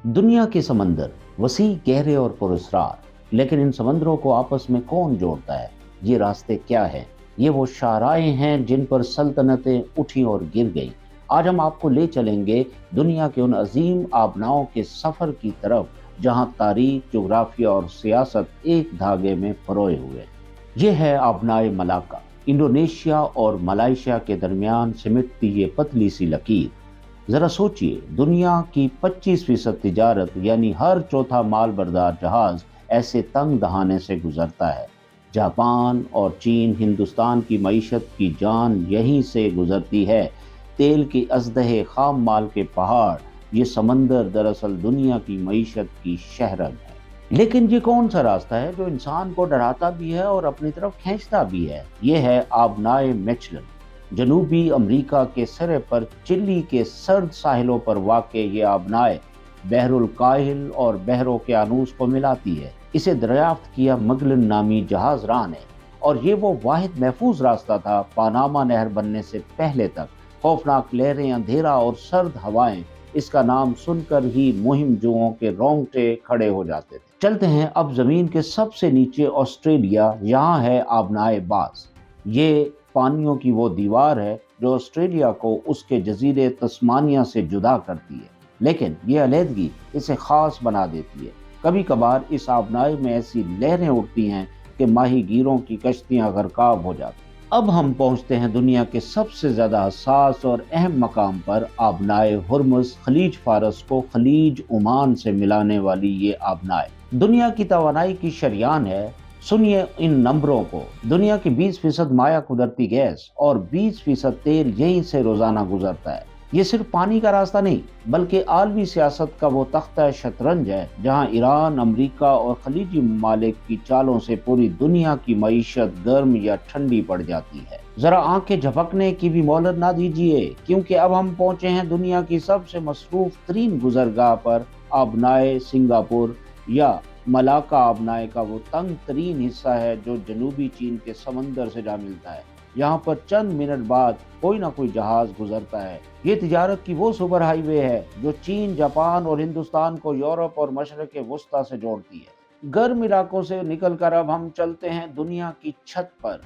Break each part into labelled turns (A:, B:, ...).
A: दुनिया के समंदर वसी, गहरे और पुरस्कार, लेकिन इन समंदरों को आपस में कौन जोड़ता है? ये रास्ते क्या हैं? ये वो शाहराहें हैं जिन पर सल्तनतें उठी और गिर गई। आज हम आपको ले चलेंगे दुनिया के उन अजीम आबनाओं के सफर की तरफ, जहां तारीख, जोग्राफिया और सियासत एक धागे में परोए हुए हैं। ये है आबनाए मलाका, इंडोनेशिया और मलाइशिया के दरमियान सिमटती ये पतली सी लकीर। जरा सोचिए, दुनिया की 25% तिजारत यानी हर चौथा माल बरदार जहाज ऐसे तंग दहाने से गुजरता है। जापान और चीन, हिंदुस्तान की मईशत की जान यहीं से गुजरती है। तेल की अजदहे, खाम माल के पहाड़, ये समंदर दरअसल दुनिया की मईशत की शहरत है। लेकिन ये कौन सा रास्ता है जो इंसान को डराता भी है और अपनी तरफ खींचता भी है? ये है आबनाए मिचेलन। जनूबी अमेरिका के सिरे पर चिली के सर्द साहिलों पर वाक़े ये आबनाए बहरुल काहिल और बहर ओकेयानूस को मिलाती है। इसे दरियाफ्त किया मगलन नामी जहाज राह ने, और ये वो वाहिद महफूज रास्ता था पानामा नहर बनने से पहले तक। खौफनाक लहरें, अंधेरा और सर्द हवाएं, इसका नाम सुनकर ही मुहिम जुओं के रोंगटे खड़े हो जाते थे। चलते हैं अब जमीन के सबसे नीचे, ऑस्ट्रेलिया। यहाँ है आबनाए बास। ये पानियों की वो दीवार है जो ऑस्ट्रेलिया को उसके जजीरे तस्मानिया से जुदा करती है, लेकिन ये अलहदगी इसे खास बना देती है। कभी कभार इस आबनाई में ऐसी लहरें उठती हैं कि माही गिरों की कश्तियां गरकाब हो जाती हैं। अब हम पहुंचते हैं दुनिया के सबसे ज्यादा हसास और अहम मकाम पर, आबनाए हुर्मुज। खलीज फारस को खलीज ओमान से मिलाने वाली ये आबनाए दुनिया की तवानाई की शरियान है। सुनिए इन नंबरों को। दुनिया की 20% माया कुदरती गैस और 20% तेल यहीं से रोजाना गुजरता है। ये सिर्फ पानी का रास्ता नहीं, बल्कि आलमी सियासत का वो तख्ता शतरंज है जहां ईरान, अमेरिका और खलीजी ममालिक की चालों से पूरी दुनिया की मईशत गर्म या ठंडी पड़ जाती है। जरा आंखें झपकने की भी मोहलत ना दीजिए, क्योंकि अब हम पहुंचे हैं दुनिया की सबसे मसरूफ तरीन गुजरगाह पर, आबनाए सिंगापुर या मलाका। आबनाए का वो तंग तरीन हिस्सा है जो जनूबी चीन के समंदर से जा मिलता है। यहाँ पर चंद मिनट बाद कोई ना कोई जहाज गुजरता है। ये तिजारत की वो सुपर हाईवे है जो चीन, जापान और हिंदुस्तान को यूरोप और मशरक वस्ता से जोड़ती है। गर्म इलाकों से निकलकर अब हम चलते हैं दुनिया की छत पर,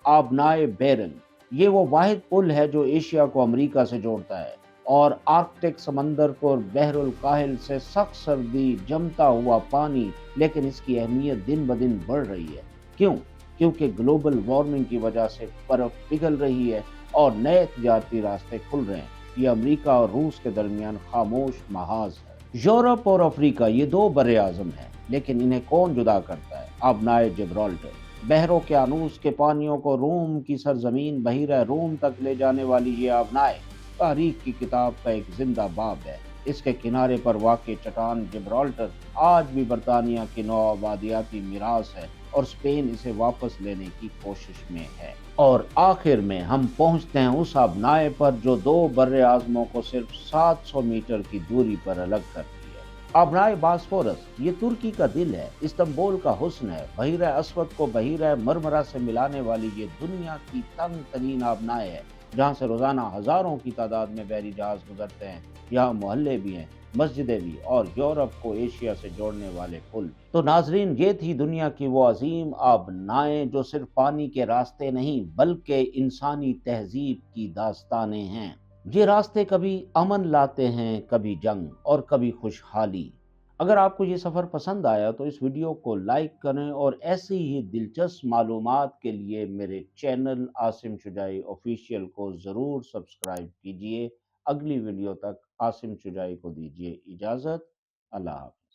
A: आबनाए बेरन। ये वो वाहिद पुल है जो एशिया को अमेरिका से जोड़ता है और आर्कटिक समंदर को बहरुल काहिल से। सख्त सर्दी, जमता हुआ पानी, लेकिन इसकी अहमियत दिन ब दिन बढ़ रही है। क्यों? क्योंकि ग्लोबल वार्मिंग की वजह से बर्फ पिघल रही है और नए तिजारती रास्ते खुल रहे हैं। ये अमेरिका और रूस के दरमियान खामोश महाज है। यूरोप और अफ्रीका ये दो बड़े आजम हैं, लेकिन इन्हें कौन जुदा करता है? आबनाए जिब्राल्टर। बहर ओकेयानूस के पानियों को रोम की सरजमीन बहिरा रोम तक ले जाने वाली ये आबनाए तारीख की किताब का एक जिंदा बाब है। इसके किनारे पर वाक़ चट्टान जिब्राल्टर आज भी बरतानिया की नौआबादियाती मीरास है और स्पेन इसे वापस लेने की कोशिश में है। और आखिर में हम पहुंचते हैं उस आबनाए पर जो दो बर्रे आजमों को सिर्फ 700 मीटर की दूरी पर अलग करती है। आबनाए बास्फोरस ये तुर्की का दिल है, इस्तांबुल का हुस्न है। बहीरा अस्वद को बहीरा मरमरा से मिलाने वाली ये दुनिया की तंग तरीन आबनाए है, जहाँ से रोजाना हजारों की तादाद में बहरी जहाज गुजरते हैं। यहाँ मोहल्ले भी हैं, मस्जिदें भी, और यूरोप को एशिया से जोड़ने वाले पुल भी। तो नाजरीन, ये थी दुनिया की वो अजीम आबनाएं जो सिर्फ पानी के रास्ते नहीं, बल्कि इंसानी तहजीब की दास्तानें हैं। ये रास्ते कभी अमन लाते हैं, कभी जंग और कभी खुशहाली। अगर आपको ये सफ़र पसंद आया तो इस वीडियो को लाइक करें, और ऐसी ही दिलचस्प मालूमात के लिए मेरे चैनल आसिम शुजाई ऑफिशियल को ज़रूर सब्सक्राइब कीजिए। अगली वीडियो तक आसिम शुजाई को दीजिए इजाज़त। अल्लाह हाफ़िज़।